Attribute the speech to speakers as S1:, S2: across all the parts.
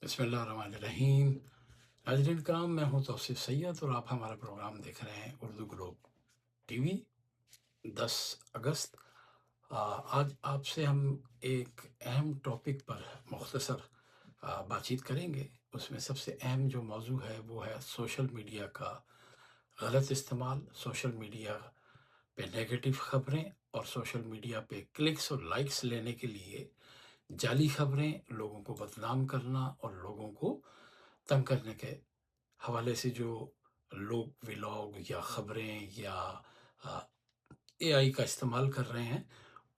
S1: बिस्मिल्लाहिर्रहमानिर्रहीम। नाज़रीन कराम, मैं हूँ तौसीफ़ सैयद और आप हमारा प्रोग्राम देख रहे हैं उर्दू ग्लोब टीवी। 10 अगस्त। आज आपसे हम एक अहम टॉपिक पर मुख्तसर बातचीत करेंगे। उसमें सबसे अहम जो मौजू है वो है सोशल मीडिया का गलत इस्तेमाल, सोशल मीडिया पे नेगेटिव ख़बरें और सोशल मीडिया पे क्लिक्स और लाइक्स लेने के लिए जाली ख़बरें, लोगों को बदनाम करना और लोगों को तंग करने के हवाले से जो लोग व्लॉग या ख़बरें या एआई का इस्तेमाल कर रहे हैं,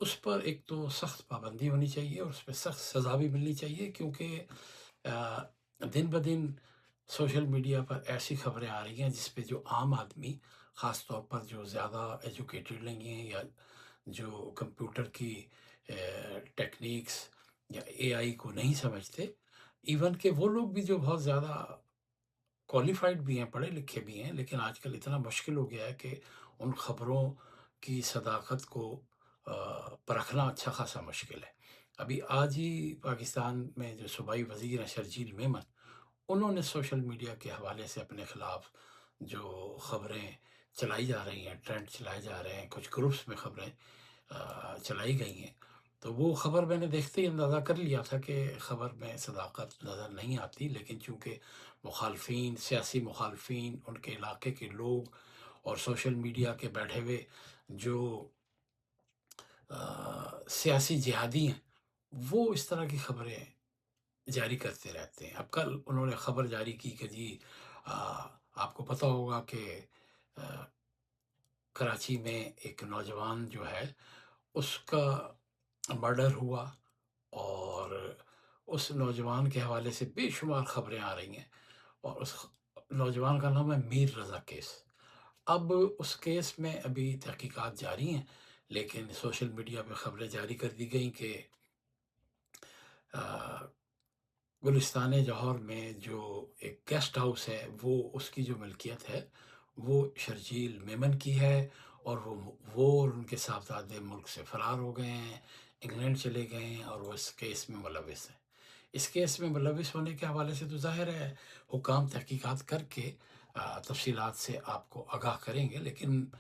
S1: उस पर एक तो सख्त पाबंदी होनी चाहिए और उस पे सख्त सज़ा भी मिलनी चाहिए, क्योंकि दिन ब दिन सोशल मीडिया पर ऐसी खबरें आ रही हैं जिस पे जो आम आदमी, ख़ास तौर पर जो ज़्यादा एजुकेटेड नहीं है या जो कंप्यूटर की टेक्निक्स या एआई को नहीं समझते, इवन कि वो लोग भी जो बहुत ज़्यादा क्वालिफ़ाइड भी हैं, पढ़े लिखे भी हैं, लेकिन आजकल इतना मुश्किल हो गया है कि उन खबरों की सदाकत को परखना अच्छा खासा मुश्किल है। अभी आज ही पाकिस्तान में जो सूबाई वज़ीर हैं शर्जील मेमन, उन्होंने सोशल मीडिया के हवाले से अपने खिलाफ जो खबरें चलाई जा रही हैं, ट्रेंड चलाए जा रहे हैं, कुछ ग्रुप्स में खबरें चलाई गई हैं, तो वो खबर मैंने देखते ही अंदाज़ा कर लिया था कि खबर में सदाकत नज़र नहीं आती, लेकिन चूँकि मुखालफिन, सियासी मुखालफिन, उनके इलाके के लोग और सोशल मीडिया के बैठे हुए जो सियासी जिहादी हैं, वो इस तरह की खबरें जारी करते रहते हैं। अब कल उन्होंने खबर जारी की कि जी, अ, आपको पता होगा कि अ, कराची में एक नौजवान जो है, उसका मर्डर हुआ और उस नौजवान के हवाले से बेशुमार खबरें आ रही हैं और उस नौजवान का नाम है मीर रज़ा केस। अब उस केस में अभी तहकीकात जारी हैं, लेकिन सोशल मीडिया पे खबरें जारी कर दी गई कि अ, गुलिस्तान जौहर में जो एक गेस्ट हाउस है, वो उसकी जो मिल्कियत है, वो शर्जील मेमन की है और वो और उनके साहबजादे मुल्क से फ़रार हो गए हैं, इंग्लैंड चले गए हैं और वो इस केस में मुलविस हैं। इस केस में मुलविस होने के हवाले से तो ज़ाहिर है हुकाम तहकीकात करके तफ़सीलात से आपको आगाह करेंगे, लेकिन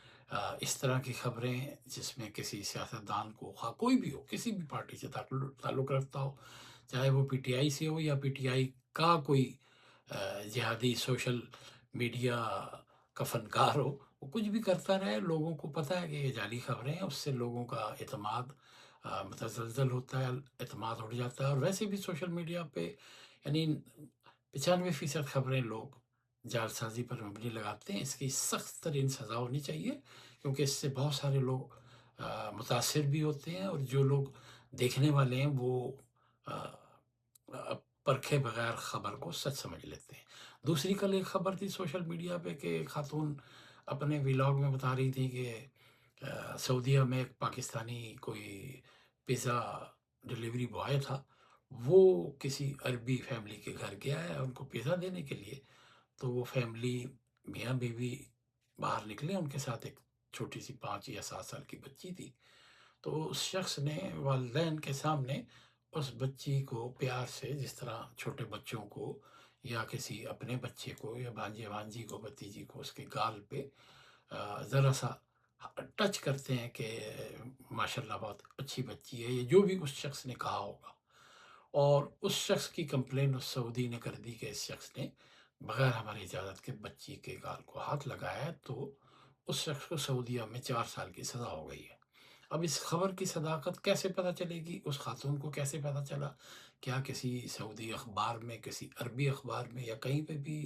S1: इस तरह की ख़बरें जिसमें किसी सियासतदान को, ख़्वाह कोई भी हो, किसी भी पार्टी से ताल्लुक़ रखता हो, चाहे वो पीटीआई से हो या पीटीआई का कोई जिहादी सोशल मीडिया का फ़नकार हो, वो कुछ भी करता रहे, लोगों को पता है कि ये जाली ख़बरें हैं, उससे लोगों का एतमाद मुतज़लज़ल होता है, एतमाद उठ जाता है और वैसे भी सोशल मीडिया पे यानी 95% खबरें लोग जालसाज़ी पर मबनी लगाते हैं। इसकी सख्त तरीन सज़ा होनी चाहिए, क्योंकि इससे बहुत सारे लोग मुतासिर भी होते हैं और जो लोग देखने वाले हैं वो अ, परखे बगैर खबर को सच समझ लेते हैं। दूसरी कल एक खबर थी सोशल मीडिया पे कि खातून अपने व्लॉग में बता रही थी कि सऊदीया में एक पाकिस्तानी कोई पिज़्ज़ा डिलीवरी बॉय था, वो किसी अरबी फैमिली के घर गया है उनको पिज़्ज़ा देने के लिए, तो वो फैमिली मियाँ-बीवी बाहर निकले, उनके साथ एक छोटी-सी 5 या 7 साल की बच्ची थी। तो उस शख्स ने वालिदैन के सामने उस बच्ची को प्यार से, जिस तरह छोटे बच्चों को या किसी अपने बच्चे को या भांजे-भांजी को, भतीजी को उसके गाल पे ज़रा-सा टच करते हैं कि माशाल्लाह बहुत अच्छी बच्ची है, ये जो भी उस शख्स ने कहा होगा। और उस शख्स की कंप्लेन उस सऊदी ने कर दी कि इस शख्स ने बगैर हमारी इजाज़त के बच्ची के गाल को हाथ लगाया है, तो उस शख्स को सऊदीया में 4 साल की सज़ा हो गई है। अब इस खबर की सदाकत कैसे पता चलेगी? उस खातून को कैसे पता चला? क्या किसी सऊदी अखबार में, किसी अरबी अखबार में या कहीं पे भी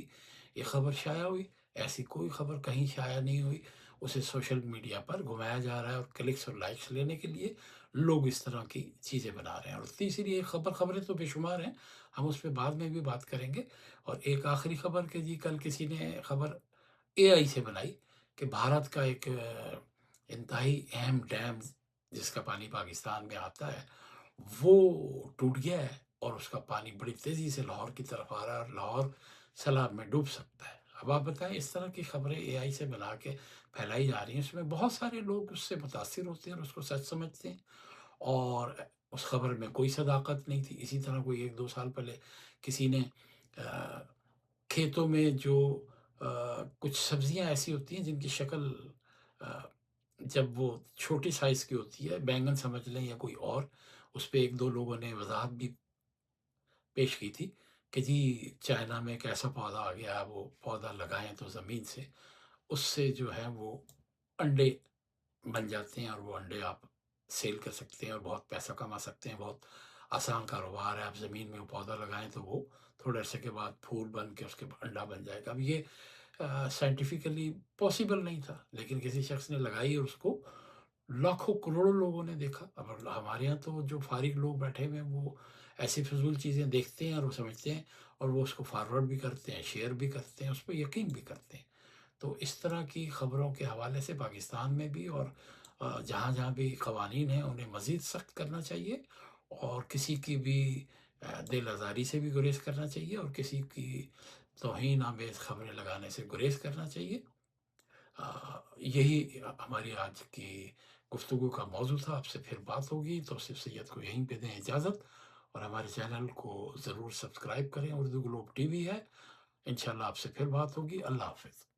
S1: ये खबर शाया हुई? ऐसी कोई खबर कहीं शाया नहीं हुई। उसे सोशल मीडिया पर घुमाया जा रहा है और क्लिक्स और लाइक्स लेने के लिए लोग इस तरह की चीज़ें बना रहे हैं। और तीसरी एक खबरें तो बेशुमार हैं, हम उस पे बाद में भी बात करेंगे। और एक आखिरी खबर कि जी, कल किसी ने खबर एआई से बनाई कि भारत का एक इंतहाई अहम डैम जिसका पानी पाकिस्तान में आता है, वो टूट गया है और उसका पानी बड़ी तेज़ी से लाहौर की तरफ आ रहा है और लाहौर सैलाब में डूब सकता है। अब आप बताएँ, इस तरह की खबरें एआई से बना के फैलाई जा रही हैं, इसमें बहुत सारे लोग उससे मुतासिर होते हैं और उसको सच समझते हैं और اس خبر میں کوئی صداقت نہیں تھی۔ اسی طرح کوئی 1-2 سال پہلے کسی نے کھیتوں میں جو کچھ سبزیاں ایسی ہوتی ہیں جن کی شکل جب وہ چھوٹی سائز کی ہوتی ہے، بینگن سمجھ لیں یا کوئی اور، اس پہ 1-2 لوگوں نے وضاحت بھی پیش کی تھی کہ جی چائنا میں ایک ایسا پودا آ گیا، وہ پودا لگائیں تو زمین سے، اس سے جو ہے وہ انڈے بن جاتے ہیں اور وہ انڈے آپ سیل کر سکتے ہیں اور بہت پیسہ کما سکتے ہیں۔ بہت آسان کاروبار ہے، آپ زمین میں وہ پودا لگائیں تو وہ تھوڑے عرصے کے بعد پھول بن کے اس کے انڈا بن جائے گا۔ اب یہ سائنٹیفکلی پاسبل نہیں تھا، لیکن کسی شخص نے لگائی اور اس کو لاکھوں کروڑوں لوگوں نے دیکھا۔ اب ہمارے یہاں تو جو فارغ لوگ بیٹھے ہوئے ہیں وہ ایسی فضول چیزیں دیکھتے ہیں اور وہ سمجھتے ہیں اور وہ اس کو فارورڈ بھی کرتے ہیں، شیئر بھی کرتے ہیں، اس پہ یقین بھی کرتے ہیں۔ تو اس طرح کی خبروں کے حوالے سے پاکستان میں بھی اور جہاں جہاں بھی قوانین ہیں انہیں مزید سخت کرنا چاہیے، اور کسی کی بھی دل آزاری سے بھی گریز کرنا چاہیے، اور کسی کی توہین آمیز خبریں لگانے سے گریز کرنا چاہیے۔ یہی ہماری آج کی گفتگو کا موضوع تھا۔ آپ سے پھر بات ہوگی، تو صرف سید کو یہیں پہ دیں اجازت، اور ہمارے چینل کو ضرور سبسکرائب کریں۔ اردو گلوب ٹی وی ہے، انشاءاللہ آپ سے پھر بات ہوگی۔ اللہ حافظ۔